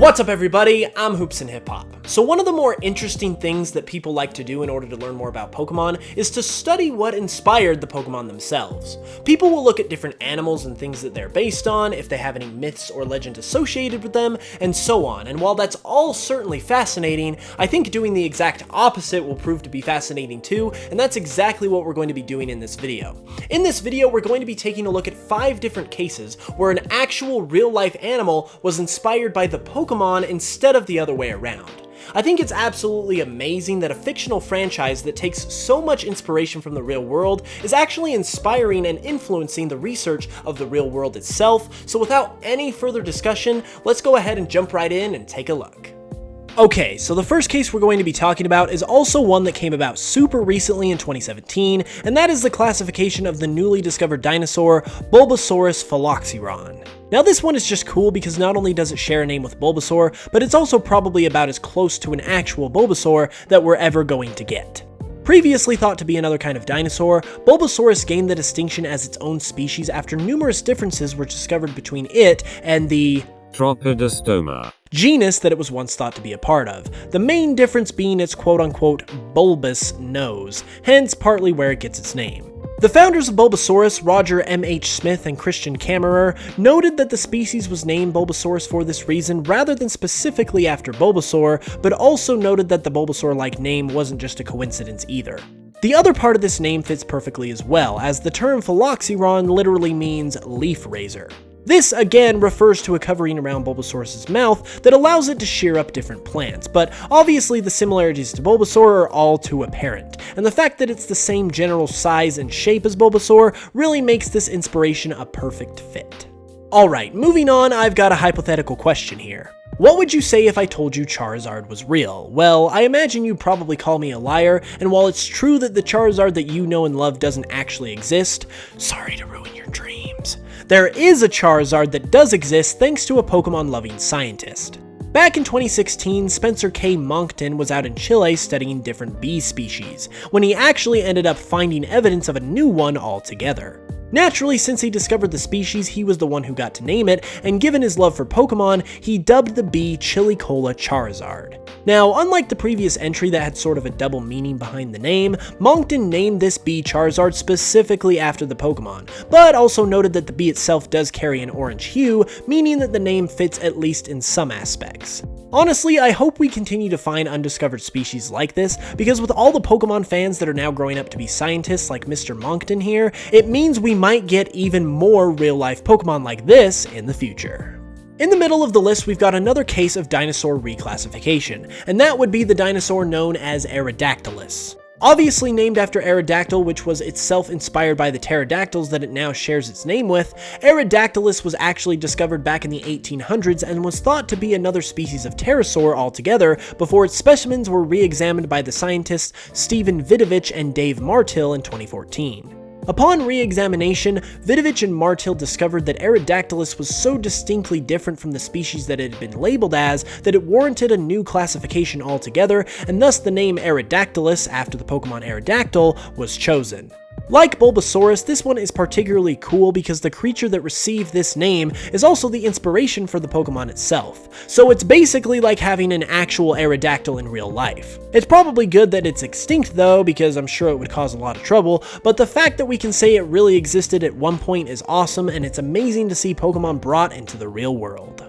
What's up everybody, I'm HoopsandHipHop. So one of the more interesting things that people like to do in order to learn more about Pokemon is to study what inspired the Pokemon themselves. People will look at different animals and things that they're based on, if they have any myths or legends associated with them, and so on. And while that's all certainly fascinating, I think doing the exact opposite will prove to be fascinating too, and that's exactly what we're going to be doing in this video. In this video, we're going to be taking a look at 5 different cases where an actual real-life animal was inspired by the Pokemon instead of the other way around. I think it's absolutely amazing that a fictional franchise that takes so much inspiration from the real world is actually inspiring and influencing the research of the real world itself, so without any further discussion, let's go ahead and jump right in and take a look. Okay, so the first case we're going to be talking about is also one that came about super recently in 2017, and that is the classification of the newly discovered dinosaur Bulbasaurus Philoxeron. Now this one is just cool because not only does it share a name with Bulbasaur, but it's also probably about as close to an actual Bulbasaur that we're ever going to get. Previously thought to be another kind of dinosaur, Bulbasaurus gained the distinction as its own species after numerous differences were discovered between it and the Tropidostoma genus that it was once thought to be a part of, the main difference being its quote-unquote bulbous nose, hence partly where it gets its name. The founders of Bulbasaurus, Roger M.H. Smith and Christian Kammerer, noted that the species was named Bulbasaurus for this reason rather than specifically after Bulbasaur, but also noted that the Bulbasaur-like name wasn't just a coincidence either. The other part of this name fits perfectly as well, as the term Philoxeron literally means leaf raiser. This, again, refers to a covering around Bulbasaurus' mouth that allows it to shear up different plants, but obviously the similarities to Bulbasaur are all too apparent, and the fact that it's the same general size and shape as Bulbasaur really makes this inspiration a perfect fit. Alright, moving on, I've got a hypothetical question here. What would you say if I told you Charizard was real? Well, I imagine you'd probably call me a liar, and while it's true that the Charizard that you know and love doesn't actually exist, sorry to ruin your dreams. There is a Charizard that does exist thanks to a Pokemon-loving scientist. Back in 2016, Spencer K. Moncton was out in Chile studying different bee species, when he actually ended up finding evidence of a new one altogether. Naturally, since he discovered the species, he was the one who got to name it, and given his love for Pokemon, he dubbed the bee Chilicola Charizard. Now, unlike the previous entry that had sort of a double meaning behind the name, Moncton named this bee Charizard specifically after the Pokemon, but also noted that the bee itself does carry an orange hue, meaning that the name fits at least in some aspects. Honestly, I hope we continue to find undiscovered species like this, because with all the Pokemon fans that are now growing up to be scientists like Mr. Moncton here, it means we might get even more real-life Pokemon like this in the future. In the middle of the list, we've got another case of dinosaur reclassification, and that would be the dinosaur known as Aerodactylus. Obviously named after Aerodactyl, which was itself inspired by the pterodactyls that it now shares its name with, Aerodactylus was actually discovered back in the 1800s and was thought to be another species of pterosaur altogether before its specimens were re-examined by the scientists Stephen Vidovich and Dave Martill in 2014. Upon re-examination, Vidovich and Martill discovered that Aerodactylus was so distinctly different from the species that it had been labeled as that it warranted a new classification altogether, and thus the name Aerodactylus, after the Pokemon Aerodactyl, was chosen. Like Bulbasaurus, this one is particularly cool because the creature that received this name is also the inspiration for the Pokemon itself, so it's basically like having an actual Aerodactyl in real life. It's probably good that it's extinct though, because I'm sure it would cause a lot of trouble, but the fact that we can say it really existed at one point is awesome, and it's amazing to see Pokemon brought into the real world.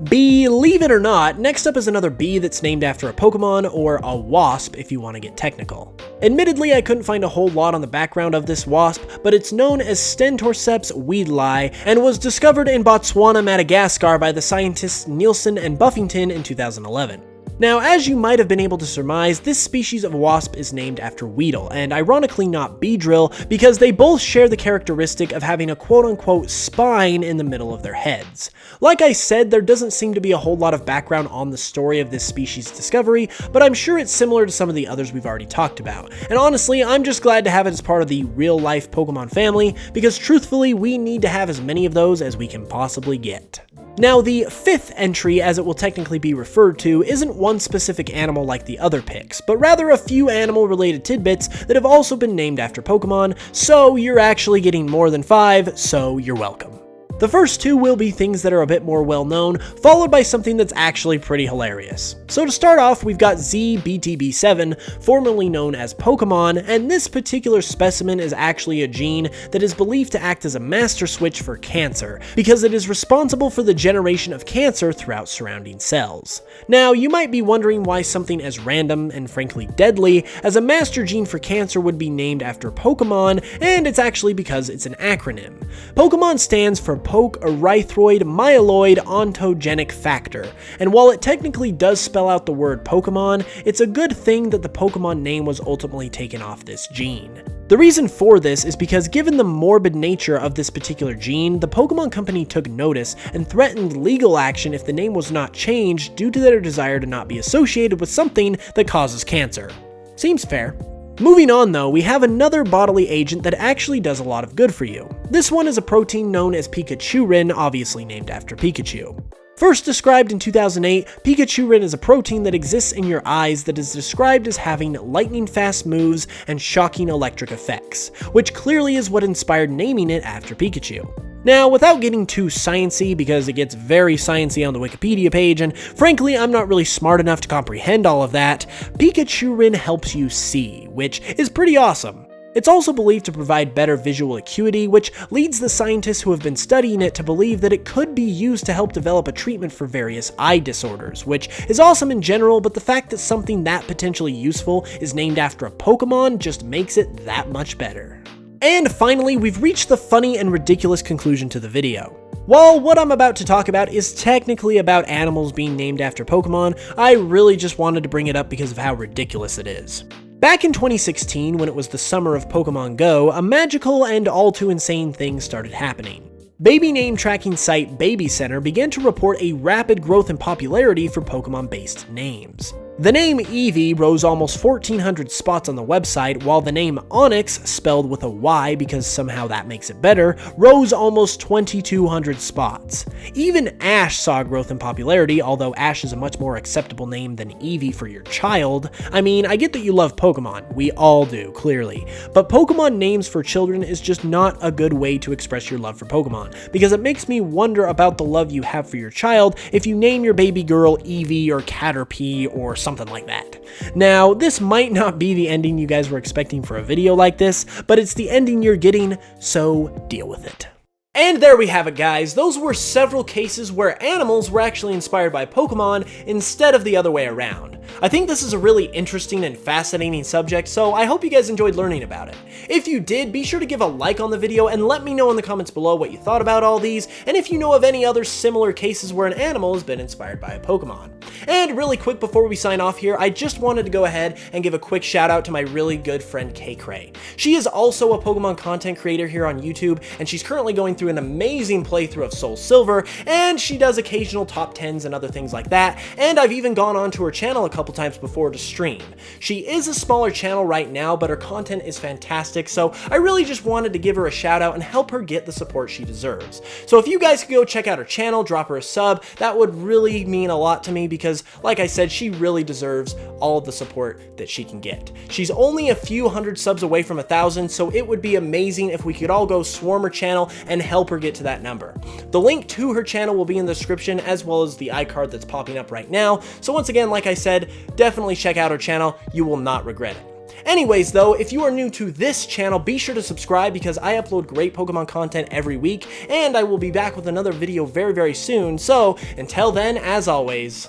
Believe it or not, next up is another bee that's named after a Pokemon, or a wasp if you want to get technical. Admittedly, I couldn't find a whole lot on the background of this wasp, but it's known as Stentorceps weedlii and was discovered in Botswana, Madagascar by the scientists Nielsen and Buffington in 2011. Now, as you might have been able to surmise, this species of wasp is named after Weedle, and ironically not Beedrill, because they both share the characteristic of having a quote-unquote spine in the middle of their heads. Like I said, there doesn't seem to be a whole lot of background on the story of this species' discovery, but I'm sure it's similar to some of the others we've already talked about. And honestly, I'm just glad to have it as part of the real-life Pokemon family, because truthfully, we need to have as many of those as we can possibly get. Now, the 5th entry, as it will technically be referred to, isn't one specific animal like the other picks, but rather a few animal-related tidbits that have also been named after Pokemon, so you're actually getting more than 5, so you're welcome. The first two will be things that are a bit more well known, followed by something that's actually pretty hilarious. So to start off, we've got ZBTB7, formerly known as Pokémon, and this particular specimen is actually a gene that is believed to act as a master switch for cancer, because it is responsible for the generation of cancer throughout surrounding cells. Now, you might be wondering why something as random and frankly deadly as a master gene for cancer would be named after Pokémon, and it's actually because it's an acronym. Pokémon stands for Poke Erythroid Myeloid Ontogenic Factor, and while it technically does spell out the word Pokémon, it's a good thing that the Pokémon name was ultimately taken off this gene. The reason for this is because given the morbid nature of this particular gene, the Pokémon company took notice and threatened legal action if the name was not changed due to their desire to not be associated with something that causes cancer. Seems fair. Moving on though, we have another bodily agent that actually does a lot of good for you. This one is a protein known as Pikachurin, obviously named after Pikachu. First described in 2008, Pikachurin is a protein that exists in your eyes that is described as having lightning-fast moves and shocking electric effects, which clearly is what inspired naming it after Pikachu. Now, without getting too sciencey, because it gets very sciencey on the Wikipedia page, and frankly, I'm not really smart enough to comprehend all of that, Pikachurin helps you see, which is pretty awesome. It's also believed to provide better visual acuity, which leads the scientists who have been studying it to believe that it could be used to help develop a treatment for various eye disorders, which is awesome in general, but the fact that something that potentially useful is named after a Pokemon just makes it that much better. And finally, we've reached the funny and ridiculous conclusion to the video. While what I'm about to talk about is technically about animals being named after Pokemon, I really just wanted to bring it up because of how ridiculous it is. Back in 2016, when it was the summer of Pokemon Go, a magical and all too insane thing started happening. Baby name tracking site Baby Center began to report a rapid growth in popularity for Pokemon-based names. The name Eevee rose almost 1,400 spots on the website, while the name Onyx, spelled with a Y because somehow that makes it better, rose almost 2,200 spots. Even Ash saw growth in popularity, although Ash is a much more acceptable name than Eevee for your child. I mean, I get that you love Pokemon, we all do, clearly, but Pokemon names for children is just not a good way to express your love for Pokemon, because it makes me wonder about the love you have for your child if you name your baby girl Eevee or Caterpie or something like that. Now, this might not be the ending you guys were expecting for a video like this, but it's the ending you're getting, so deal with it. And there we have it, guys. Those were several cases where animals were actually inspired by Pokemon instead of the other way around. I think this is a really interesting and fascinating subject, so I hope you guys enjoyed learning about it. If you did, be sure to give a like on the video and let me know in the comments below what you thought about all these, and if you know of any other similar cases where an animal has been inspired by a Pokemon. And really quick before we sign off here, I just wanted to go ahead and give a quick shout out to my really good friend Kaycreigh. She is also a Pokemon content creator here on YouTube, and she's currently going through an amazing playthrough of Soul Silver, and she does occasional top 10s and other things like that, and I've even gone on to her channel a couple times before to stream. She is a smaller channel right now, but her content is fantastic, so I really just wanted to give her a shout out and help her get the support she deserves. So if you guys could go check out her channel, drop her a sub, that would really mean a lot to me because, like I said, she really deserves all of the support that she can get. She's only a few hundred subs away from 1,000, so it would be amazing if we could all go swarm her channel and help her get to that number. The link to her channel will be in the description, as well as the iCard that's popping up right now. So once again, like I said, definitely check out her channel. You will not regret it. Anyways though, if you are new to this channel, be sure to subscribe because I upload great Pokemon content every week, and I will be back with another video very, very soon. So until then, as always,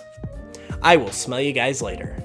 I will smell you guys later.